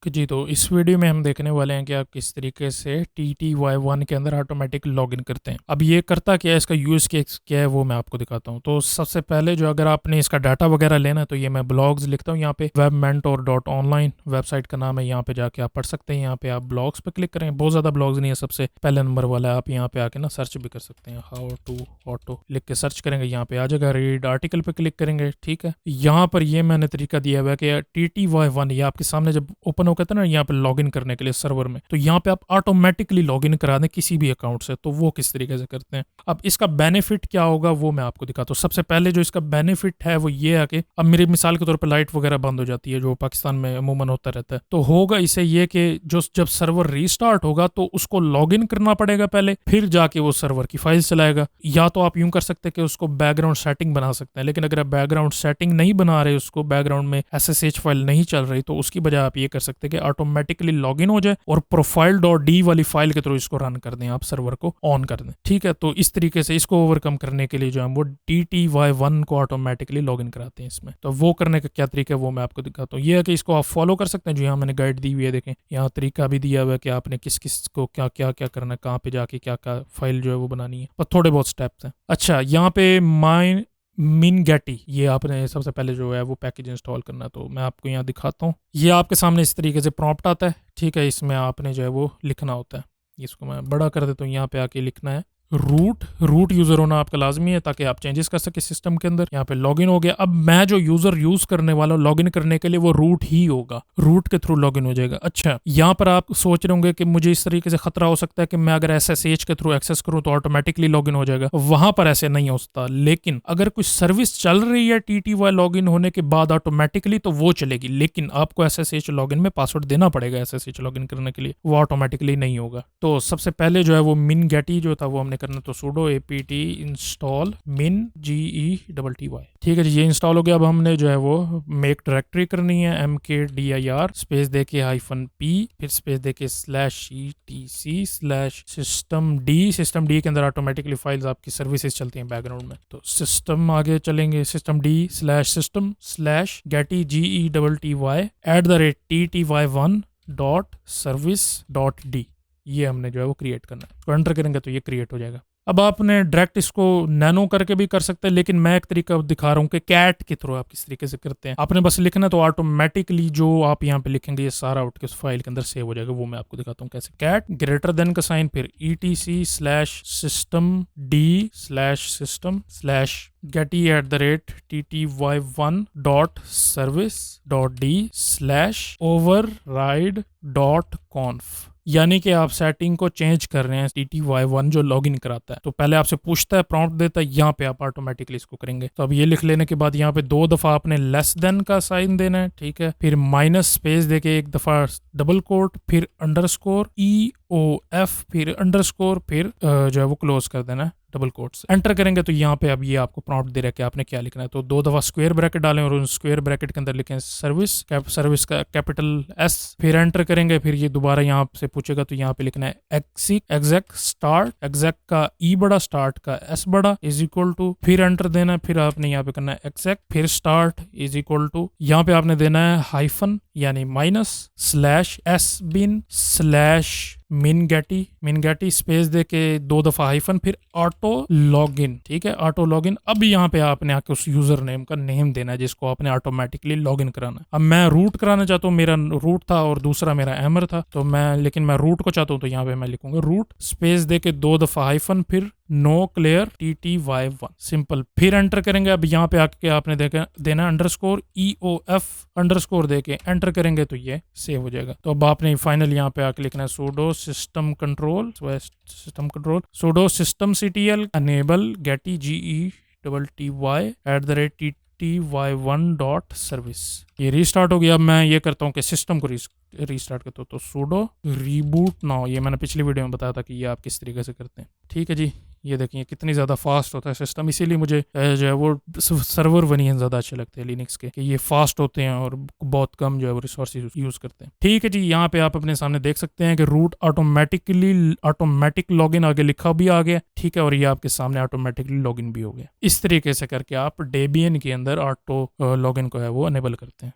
Okay जी, तो इस video में हम देखने वाले हैं कि आप किस तरीके से TTY1 के अंदर ऑटोमेटिक लॉगिन करते हैं। अब ये करता क्या है, इसका यूज़ केस क्या है वो मैं आपको दिखाता हूँ। तो सबसे पहले जो अगर आपने इसका डाटा वगैरह लेना है तो ये मैं ब्लॉग्स लिखता हूँ यहाँ पे, webmentor.online वेबसाइट का नाम है। यहाँ पे जाके आप पढ़ सकते हैं। यहाँ पे आप ब्लॉग्स पे क्लिक करें, बहुत ज़्यादा ब्लॉग्स नहीं है, सबसे पहले नंबर वाला है। आप यहाँ पे आके ना सर्च भी कर सकते हैं, हाउ टू ऑटो लिख के सर्च करेंगे, यहाँ पे आ जाएगा। रीड आर्टिकल पे क्लिक करेंगे, ठीक है। यहाँ पर ये मैंने तरीका दिया हुआ है कि TTY1 ये आपके सामने जब ओपन हो कहते हैं ना यहाँ पे लॉगिन करने के लिए सर्वर में, तो यहाँ पे आप ऑटोमेटिकली लॉगिन करा दें किसी भी अकाउंट से। तो वो किस तरीके से करते हैं, अब इसका बेनिफिट क्या होगा वो मैं आपको दिखाता हूँ। सबसे पहले जो इसका बेनिफिट है वो ये है कि अब मेरी मिसाल के तौर पर लाइट वगैरह बंद हो जाती है, जो पाकिस्तान में अमूमन होता रहता है, तो होगा इसे ये कि जो जब सर्वर रीस्टार्ट होगा तो उसको लॉगिन करना पड़ेगा पहले, फिर जाके वो सर्वर की फाइल चलाएगा। या तो आप यूं कर सकते हैं कि उसको बैकग्राउंड सेटिंग बना सकते हैं, लेकिन अगर आप बैकग्राउंड सेटिंग नहीं बना रहे, उसको बैकग्राउंड में SSH फाइल नहीं चल रही, तो उसकी बजाय आप ये कर सकते हैं कि ऑटोमेटिकली लॉगिन हो जाए और profile.d वाली फाइल के थ्रू इसको रन कर दें, आप सर्वर को ऑन कर दें, ठीक है। तो इस तरीके से इसको ओवरकम करने के लिए जो है वो TTY1 को ऑटोमेटिकली लॉगिन कराते हैं इसमें। तो वो करने का क्या तरीका है वो मैं आपको दिखाता हूँ। ये है कि इसको आप फॉलो कर सकते हैं, जो यहाँ मैंने गाइड दी हुई है, देखें यहाँ तरीका भी दिया हुआ है कि आपने किस किस को क्या क्या क्या करना है, कहाँ पे जाके क्या क्या फाइल जो है वो बनानी है, और थोड़े बहुत स्टेप्स हैं। अच्छा, यहाँ पे मिनगेटी ये आपने सबसे पहले जो है वो पैकेज इंस्टॉल करना है, तो मैं आपको यहाँ दिखाता हूँ। ये आपके सामने इस तरीके से प्रॉम्प्ट आता है, ठीक है। इसमें आपने जो है वो लिखना होता है, इसको मैं बड़ा कर देता हूँ। यहाँ पे आके लिखना है रूट यूजर होना आपका लाजमी है, ताकि आप चेंजेस कर सके सिस्टम के अंदर। यहाँ पे लॉगिन हो गया। अब मैं जो यूजर यूज करने वाला हूँ लॉगिन करने के लिए वो रूट ही होगा, रूट के थ्रू लॉगिन हो जाएगा। अच्छा, यहाँ पर आप सोच रहे होंगे कि मुझे इस तरीके से खतरा हो सकता है कि मैं अगर SSH के थ्रू एक्सेस करूँ तो ऑटोमेटिकली लॉगिन हो जाएगा। वहां पर ऐसे नहीं होता, लेकिन अगर कोई सर्विस चल रही है TTY लॉगिन होने के बाद ऑटोमेटिकली, तो वो चलेगी, लेकिन आपको SSH लॉगिन में पासवर्ड देना पड़ेगा SSH लॉगिन करने के लिए, वो ऑटोमेटिकली नहीं होगा। तो सबसे पहले जो है वो मिनगेटी जो था वो हमने करना, तो sudo apt install min-getty, ठीक है जी। ये इंस्टॉल हो गया। अब हमने जो है वो मेक डायरेक्टरी करनी है, mkdir स्पेस देके -p, फिर स्पेस देके /etc/systemd। सिस्टम डी के अंदर ऑटोमेटिकली फाइल्स आपकी सर्विसेज चलती हैं बैकग्राउंड में, तो सिस्टम आगे चलेंगे, systemd/getty@TTY1.service.d, ये हमने जो है वो क्रिएट करना है। तो एंटर करेंगे तो ये क्रिएट हो जाएगा। अब आपने डायरेक्ट इसको नैनो करके भी कर सकते हैं, लेकिन मैं एक तरीका दिखा रहा हूँ कि कैट के थ्रू आप किस तरीके से करते हैं। आपने बस लिखना, तो ऑटोमेटिकली जो आप यहाँ पे लिखेंगे ये सारा उठ के उस फाइल के अंदर सेव हो जाएगा। वो मैं आपको दिखाता हूँ कैसे। कैट ग्रेटर देन का साइन, फिर etc/system.d/getty@TTY1.service.d/override.conf, यानी कि आप सेटिंग को चेंज कर रहे हैं TTY1 जो लॉगिन कराता है। तो पहले आपसे पूछता है, प्रॉम्प्ट देता है, यहाँ पे आप ऑटोमेटिकली इसको करेंगे। तो अब ये लिख लेने के बाद यहाँ पे 2 दफा आपने लेस देन का साइन देना है, ठीक है। फिर माइनस स्पेस देके 1 दफा डबल कोट, फिर अंडरस्कोर EOF, फिर अंडरस्कोर, फिर जो है वो क्लोज कर देना है डबल कोट्स। एंटर करेंगे तो यहाँ पे अब ये आपको प्रॉम्प्ट दे रहा है कि आपने क्या लिखना है। तो 2 दफा स्क्वायर ब्रैकेट डालें और उन स्क्वायर ब्रैकेट के अंदर लिखें सर्विस का कैपिटल S, फिर एंटर करेंगे। फिर ये दोबारा यहाँ से पूछेगा, तो यहाँ पे लिखना है exec start, exec का E बड़ा, स्टार्ट का S बड़ा, इज इक्वल टू, फिर एंटर देना है। फिर आपने यहाँ पे करना है exec, फिर स्टार्ट इज इक्वल टू, यहाँ पे आपने देना है हाइफन यानी -/sbin/मिनगेटी स्पेस देके 2 दफा हाइफन, फिर ऑटो लॉगिन, ठीक है, ऑटो लॉगिन। अब यहाँ पे आपने आके उस यूजर नेम का नेम देना है जिसको आपने ऑटोमेटिकली लॉगिन कराना है। अब मैं रूट कराना चाहता हूँ, मेरा रूट था और दूसरा मेरा एमर था, तो लेकिन मैं रूट को चाहता हूँ, तो यहाँ पे मैं लिखूंगा रूट स्पेस देके 2 दफा हाइफन, फिर नो क्लियर TTY1, सिंपल, फिर एंटर करेंगे। अब यहाँ पे आके आपने देना अंडरस्कोर EOF अंडरस्कोर देके एंटर करेंगे तो ये सेव हो जाएगा। तो अब आपने फाइनल यहाँ पे आके लिखना है sudo system control sudo systemctl enable getty getty@TTY1.service। ये रीस्टार्ट हो गया। अब मैं ये करता हूँ कि सिस्टम को रीस्टार्ट करता हूँ, तो sudo reboot now, ये मैंने पिछली वीडियो में बताया था कि ये आप किस तरीके से करते हैं, ठीक है जी। ये देखिए कितनी ज़्यादा फास्ट होता है सिस्टम, इसीलिए मुझे जो है वो सर्वर वनियन ज़्यादा अच्छे लगते हैं लिनक्स के, कि ये फास्ट होते हैं और बहुत कम जो है वो रिसोर्सेज यूज़ करते हैं, ठीक है जी। यहाँ पे आप अपने सामने देख सकते हैं कि रूट ऑटोमेटिक लॉगिन आगे लिखा भी आ गया, ठीक है, और ये आपके सामने ऑटोमेटिकली लॉगिन भी हो गया। इस तरीके से करके आप डेबियन के अंदर ऑटो लॉगिन को है वो अनेबल करते हैं।